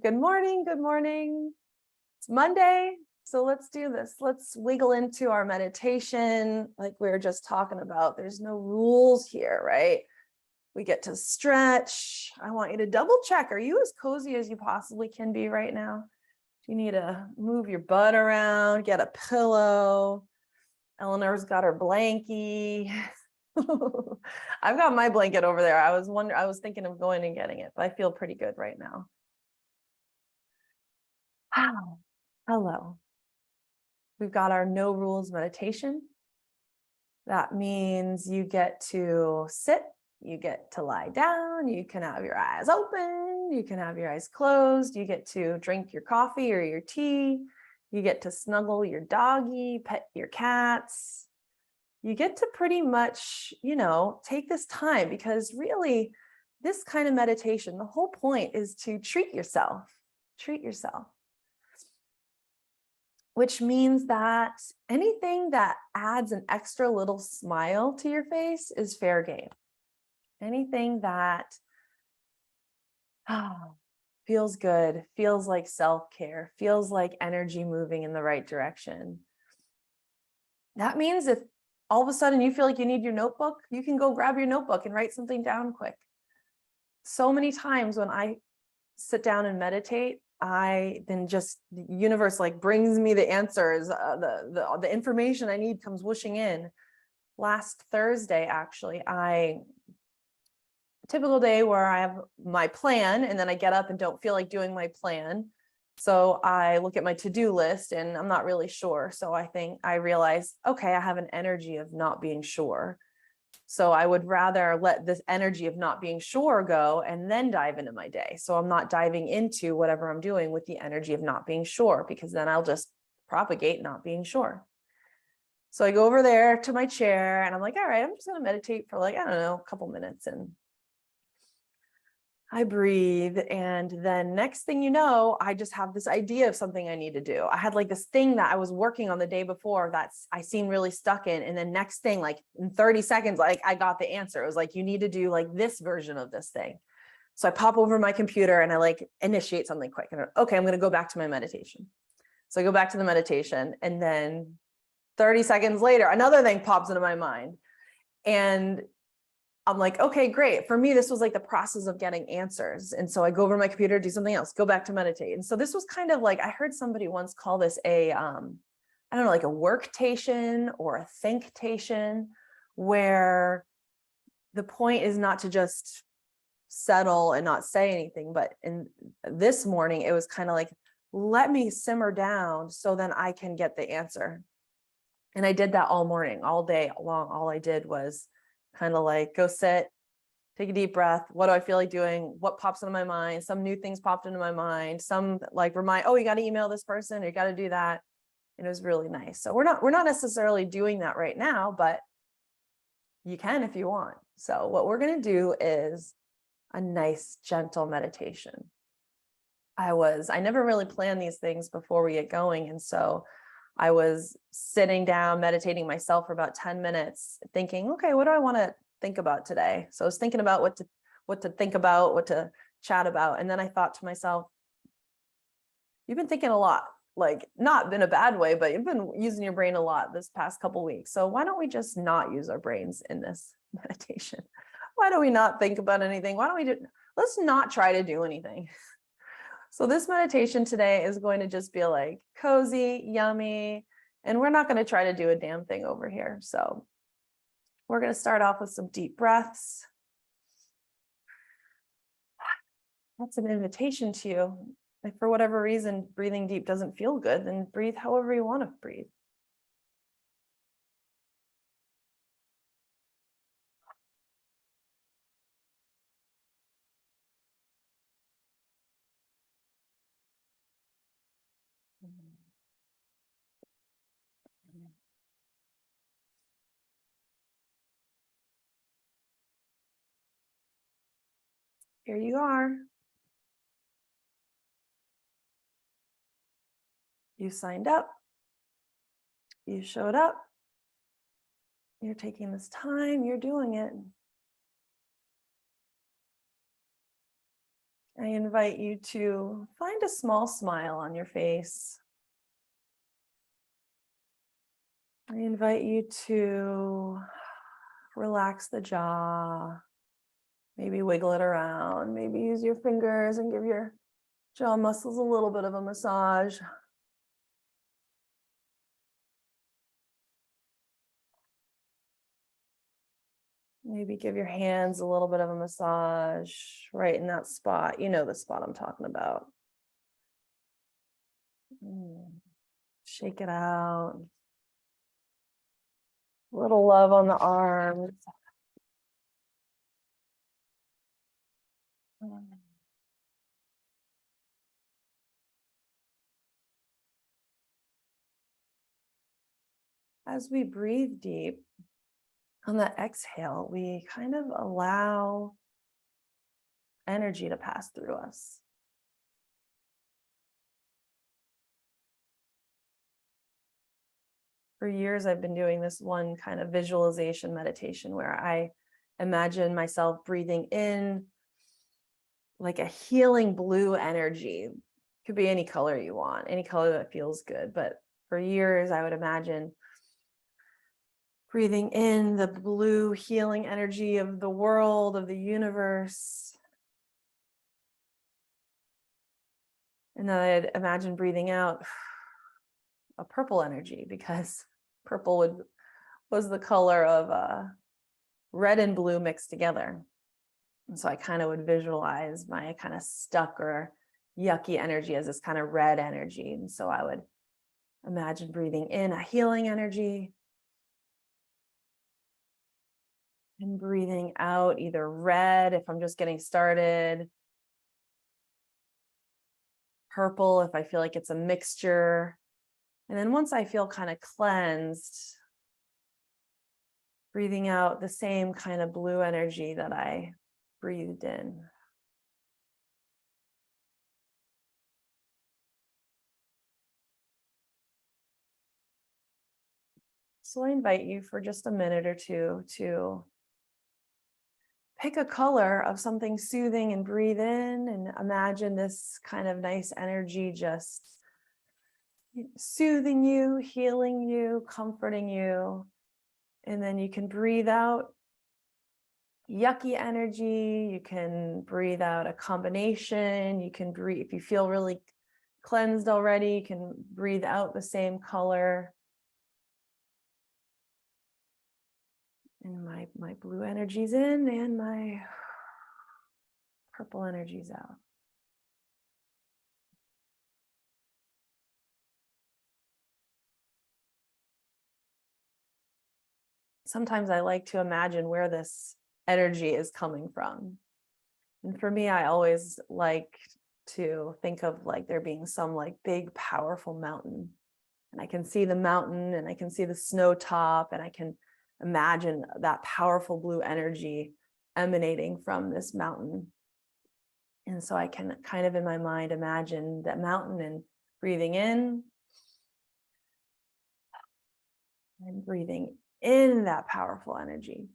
Good morning. Good morning. It's Monday. So let's do this. Let's wiggle into our meditation like we were just talking about. There's no rules here, right? We get to stretch. I want you to double check. Are you as cozy as you possibly can be right now? Do you need to move your butt around, get a pillow? Eleanor's got her blankie. I've got my blanket over there. I was thinking of going and getting it, but I feel pretty good right now. Wow. Hello. We've got our no rules meditation. That means you get to sit, you get to lie down, you can have your eyes open, you can have your eyes closed, you get to drink your coffee or your tea, you get to snuggle your doggy, pet your cats. You get to pretty much, take this time because really this kind of meditation, the whole point is to treat yourself. Which means that anything that adds an extra little smile to your face is fair game. Anything that feels good, feels like self-care, feels like energy moving in the right direction. That means if all of a sudden you feel like you need your notebook, you can go grab your notebook and write something down quick. So many times when I sit down and meditate, the universe like brings me the answers, the information I need comes whooshing in. Last Thursday, actually, typical day where I have my plan and then I get up and don't feel like doing my plan. So I look at my to-do list and I'm not really sure. So I realize, okay, I have an energy of not being sure. So I would rather let this energy of not being sure go and then dive into my day. So I'm not diving into whatever I'm doing with the energy of not being sure, because then I'll just propagate not being sure. So I go over there to my chair and I'm like, all right, I'm just going to meditate for a couple minutes. And I breathe. And then next thing you know, I just have this idea of something I need to do. I had like this thing that I was working on the day before that I seemed really stuck in. And then next thing, like in 30 seconds, like I got the answer. It was like, you need to do like this version of this thing. So I pop over my computer and I like initiate something quick. And okay, I'm going to go back to my meditation. So I go back to the meditation and then 30 seconds later, another thing pops into my mind. And I'm like, okay, great. For me, this was like the process of getting answers. And so I go over my computer, do something else, go back to meditate. And so this was kind of like, I heard somebody once call this like a worktation or a thinktation, where the point is not to just settle and not say anything. But in this morning, it was kind of like, let me simmer down so then I can get the answer. And I did that all morning, all day long. All I did was kind of like go sit, take a deep breath. What do I feel like doing? What pops into my mind? Some new things popped into my mind. Some like remind, oh, you got to email this person, or you got to do that. And it was really nice. So we're not necessarily doing that right now, but you can if you want. So what we're going to do is a nice, gentle meditation. I never really planned these things before we get going. And so I was sitting down, meditating myself for about 10 minutes, thinking, okay, what do I want to think about today? So I was thinking about what to think about, what to chat about. And then I thought to myself, you've been thinking a lot, like not in a bad way, but you've been using your brain a lot this past couple of weeks. So why don't we just not use our brains in this meditation? Why do we not think about anything? Let's not try to do anything. So this meditation today is going to just be like cozy, yummy, and we're not going to try to do a damn thing over here. So we're going to start off with some deep breaths. That's an invitation to you. If for whatever reason breathing deep doesn't feel good, then breathe however you want to breathe. Here you are. You signed up. You showed up. You're taking this time. You're doing it. I invite you to find a small smile on your face. I invite you to relax the jaw, maybe wiggle it around, maybe use your fingers and give your jaw muscles a little bit of a massage. Maybe give your hands a little bit of a massage right in that spot. You know the spot I'm talking about. Shake it out. A little love on the arms. As we breathe deep, on that exhale, we kind of allow energy to pass through us. For years, I've been doing this one kind of visualization meditation where I imagine myself breathing in like a healing blue energy. Could be any color you want, any color that feels good. But for years, I would imagine breathing in the blue healing energy of the world, of the universe. And then I'd imagine breathing out a purple energy, because purple was the color of red and blue mixed together. And so I kind of would visualize my kind of stuck or yucky energy as this kind of red energy. And so I would imagine breathing in a healing energy and breathing out either red if I'm just getting started, purple if I feel like it's a mixture. And then once I feel kind of cleansed, breathing out the same kind of blue energy that I breathed in. So I invite you for just a minute or two to pick a color of something soothing and breathe in and imagine this kind of nice energy just soothing you, healing you, comforting you. And then you can breathe out yucky energy. You can breathe out a combination. You can breathe, if you feel really cleansed already, you can breathe out the same color. And my blue energy's in and my purple energy's out. Sometimes I like to imagine where this energy is coming from. And for me, I always like to think of like there being some like big, powerful mountain. And I can see the mountain and I can see the snow top and I can imagine that powerful blue energy emanating from this mountain. And so I can kind of in my mind imagine that mountain and breathing in and breathing in that powerful energy.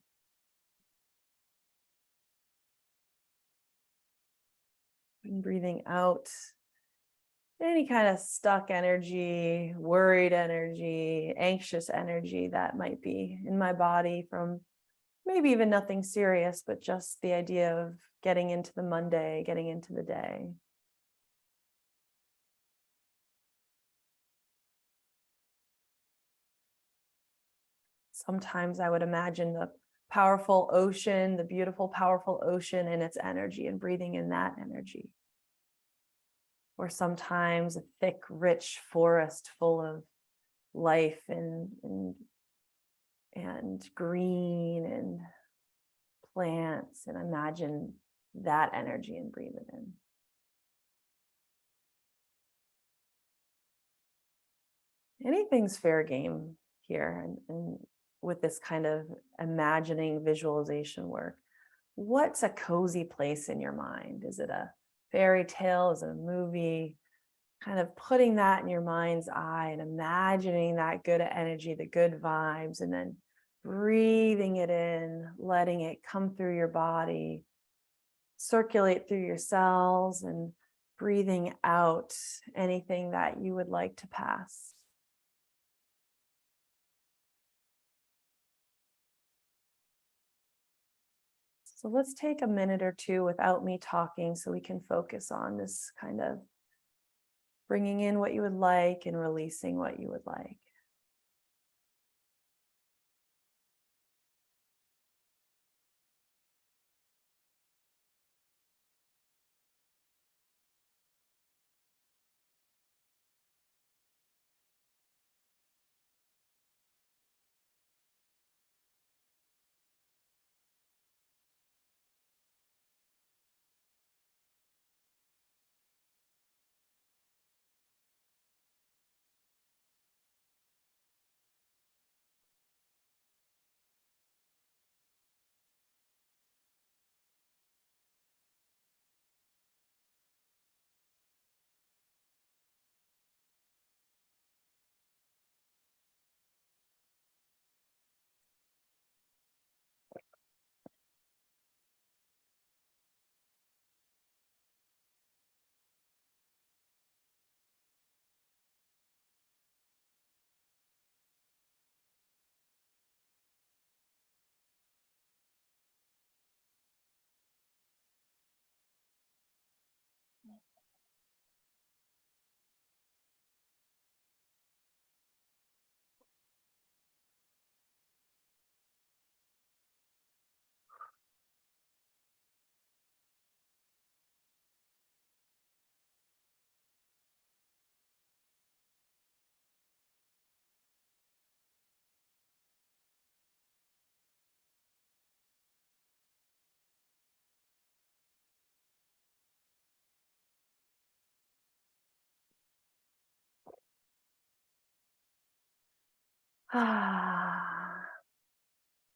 And breathing out any kind of stuck energy, worried energy, anxious energy that might be in my body from maybe even nothing serious, but just the idea of getting into the Monday, getting into the day. Sometimes I would imagine the powerful ocean, the beautiful, powerful ocean and its energy and breathing in that energy. Or sometimes a thick, rich forest full of life and green and plants, and imagine that energy and breathe it in. Anything's fair game here, and with this kind of imagining visualization work. What's a cozy place in your mind? Is it a fairy tale? Is it a movie? Kind of putting that in your mind's eye and imagining that good energy, the good vibes, and then breathing it in, letting it come through your body, circulate through your cells and breathing out anything that you would like to pass. So let's take a minute or two without me talking so we can focus on this kind of bringing in what you would like and releasing what you would like.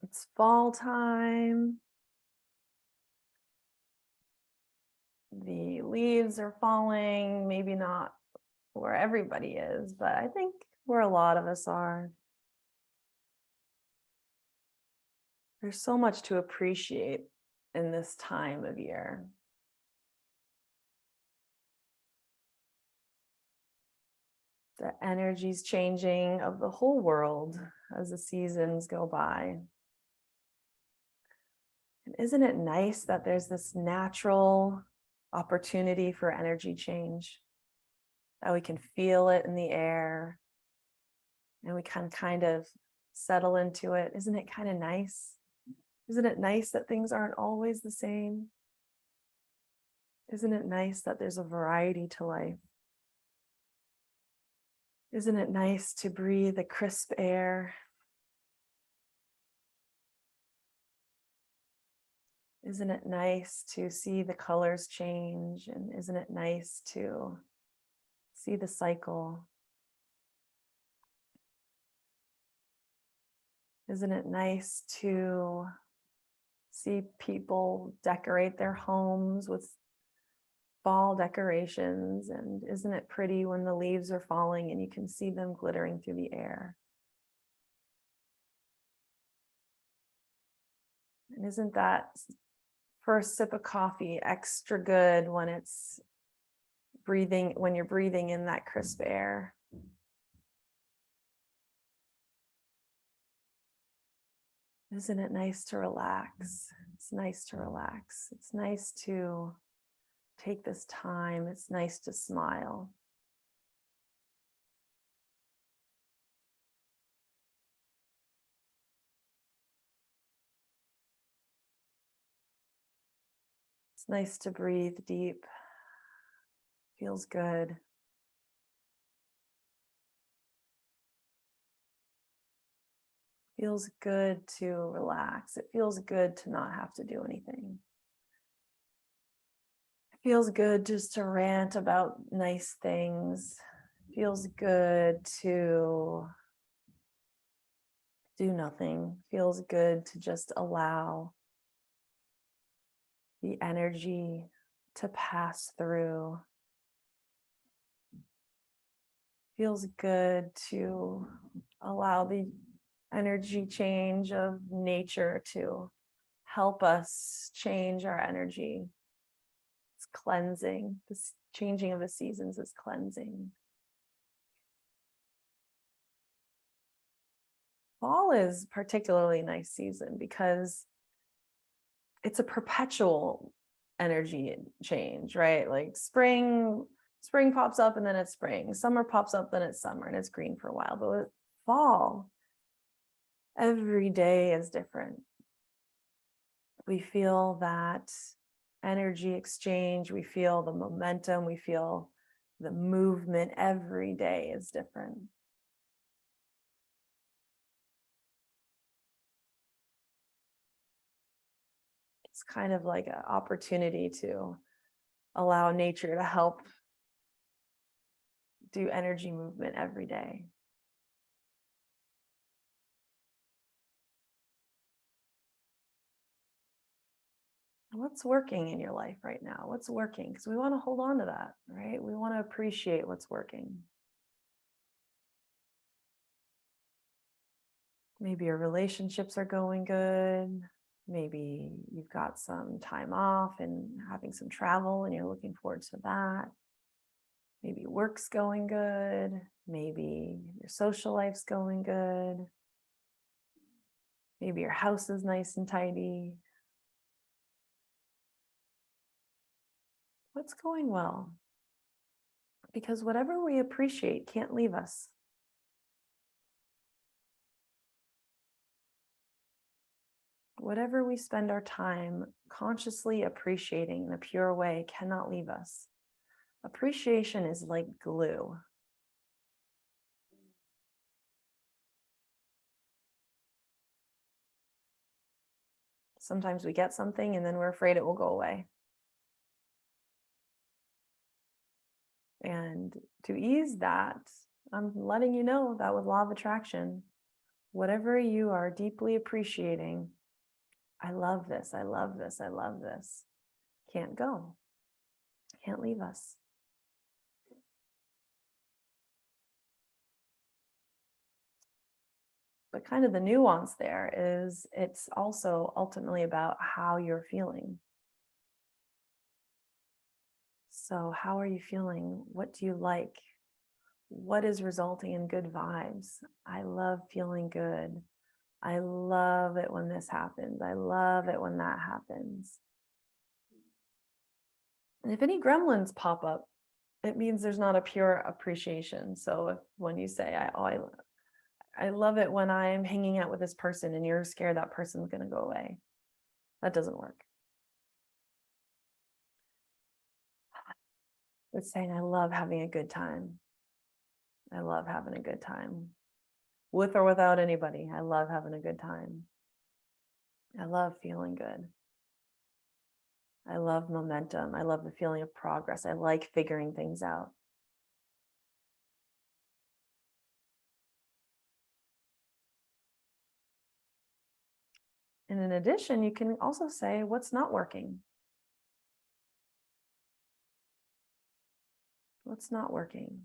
It's fall time. The leaves are falling, maybe not where everybody is, but I think where a lot of us are. There's so much to appreciate in this time of year. The energy's changing of the whole world as the seasons go by. And isn't it nice that there's this natural opportunity for energy change? That we can feel it in the air and we can kind of settle into it. Isn't it kind of nice? Isn't it nice that things aren't always the same? Isn't it nice that there's a variety to life? Isn't it nice to breathe the crisp air? Isn't it nice to see the colors change? And isn't it nice to see the cycle? Isn't it nice to see people decorate their homes with fall decorations? And isn't it pretty when the leaves are falling and you can see them glittering through the air? And isn't that first sip of coffee extra good when it's when you're breathing in that crisp air? Isn't it nice to relax? It's nice to relax. It's nice to take this time. It's nice to smile. It's nice to breathe deep. Feels good. Feels good to relax. It feels good to not have to do anything. It feels good just to rant about nice things. It feels good to do nothing. It feels good to just allow the energy to pass through. Feels good to allow the energy change of nature to help us change our energy. cleansing. This changing of the seasons is cleansing. Fall is particularly nice season because it's a perpetual energy change, right? Like spring pops up and then it's spring. Summer pops up, then it's summer, and it's green for a while. But with fall, every day is different. We feel that energy exchange, we feel the momentum, we feel the movement. Every day is different. It's kind of like an opportunity to allow nature to help do energy movement every day. What's working in your life right now? What's working? Because we want to hold on to that, right? We want to appreciate what's working. Maybe your relationships are going good. Maybe you've got some time off and having some travel and you're looking forward to that. Maybe work's going good. Maybe your social life's going good. Maybe your house is nice and tidy. What's going well? Because whatever we appreciate can't leave us. Whatever we spend our time consciously appreciating in a pure way cannot leave us. Appreciation is like glue. Sometimes we get something and then we're afraid it will go away. And to ease that, I'm letting you know that with law of attraction, whatever you are deeply appreciating, I love this, I love this, I love this, can't go, can't leave us. But kind of the nuance there is it's also ultimately about how you're feeling. So how are you feeling? What do you like? What is resulting in good vibes? I love feeling good. I love it when this happens. I love it when that happens. And if any gremlins pop up, it means there's not a pure appreciation. So if when you say, I love it when I'm hanging out with this person and you're scared that person's going to go away, that doesn't work. It's saying, I love having a good time. I love having a good time. With or without anybody, I love having a good time. I love feeling good. I love momentum. I love the feeling of progress. I like figuring things out. And in addition, you can also say what's not working. What's not working?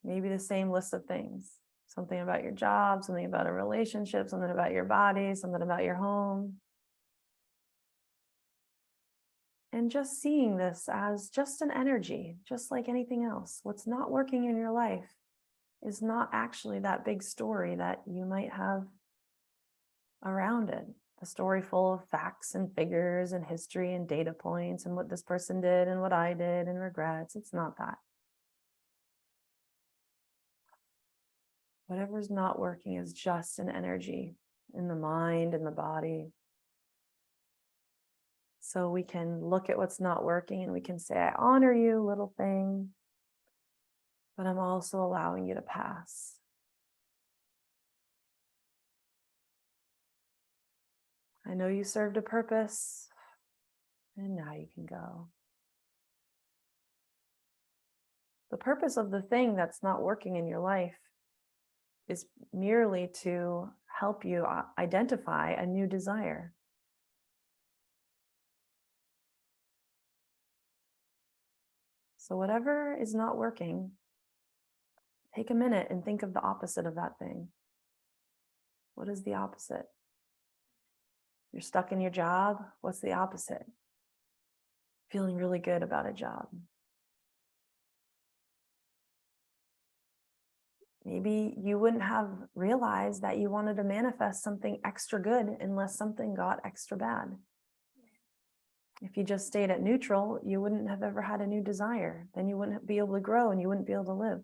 Maybe the same list of things. Something about your job, something about a relationship, something about your body, something about your home. And just seeing this as just an energy, just like anything else. What's not working in your life is not actually that big story that you might have around it. A story full of facts and figures and history and data points and what this person did and what I did and regrets. It's not that. Whatever's not working is just an energy in the mind and the body. So we can look at what's not working and we can say, I honor you, little thing, but I'm also allowing you to pass. I know you served a purpose, and now you can go. The purpose of the thing that's not working in your life is merely to help you identify a new desire. So whatever is not working, take a minute and think of the opposite of that thing. What is the opposite? You're stuck in your job. What's the opposite? feeling really good about a job. Maybe you wouldn't have realized that you wanted to manifest something extra good unless something got extra bad. If you just stayed at neutral, you wouldn't have ever had a new desire. Then you wouldn't be able to grow and you wouldn't be able to live.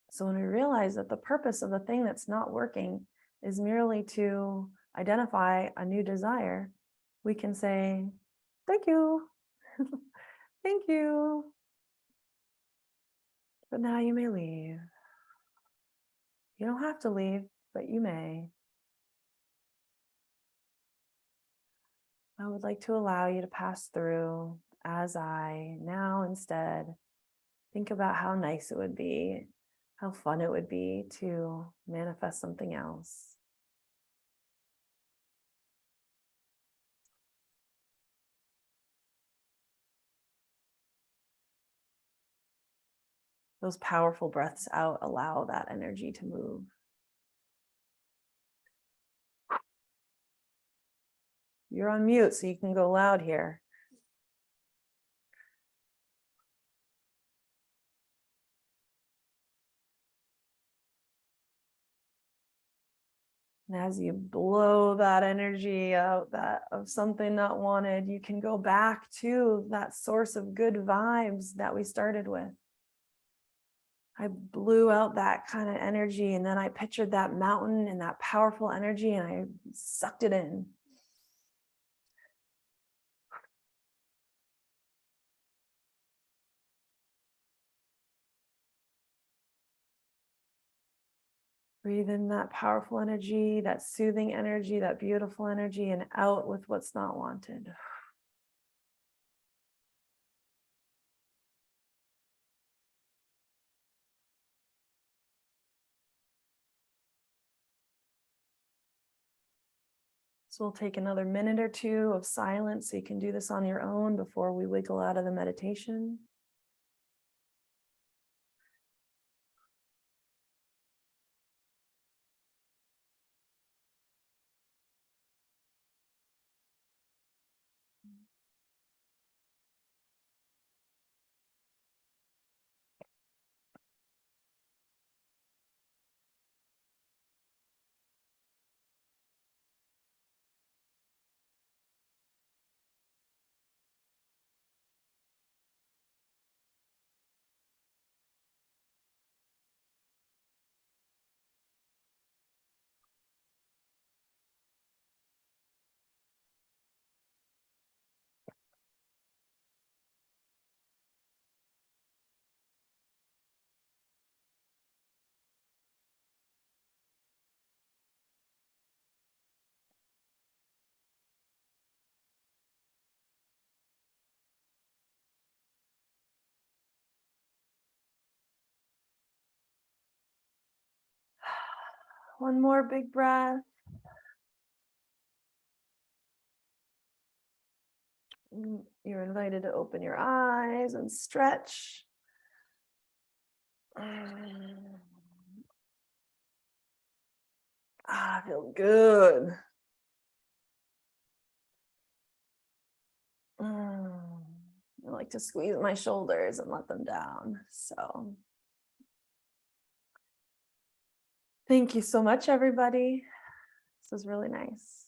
So when we realize that the purpose of the thing that's not working is merely to identify a new desire, we can say, thank you. Thank you. But now you may leave. You don't have to leave, but you may. I would like to allow you to pass through as I now instead think about how nice it would be, how fun it would be to manifest something else. Those powerful breaths out allow that energy to move. You're on mute, so you can go loud here. And as you blow that energy out, that of something not wanted, you can go back to that source of good vibes that we started with. I blew out that kind of energy, and then I pictured that mountain and that powerful energy, and I sucked it in. Breathe in that powerful energy, that soothing energy, that beautiful energy, and out with what's not wanted. So we'll take another minute or two of silence, so you can do this on your own before we wiggle out of the meditation. One more big breath. You're invited to open your eyes and stretch. I feel good. I like to squeeze my shoulders and let them down. So thank you so much, everybody. This was really nice.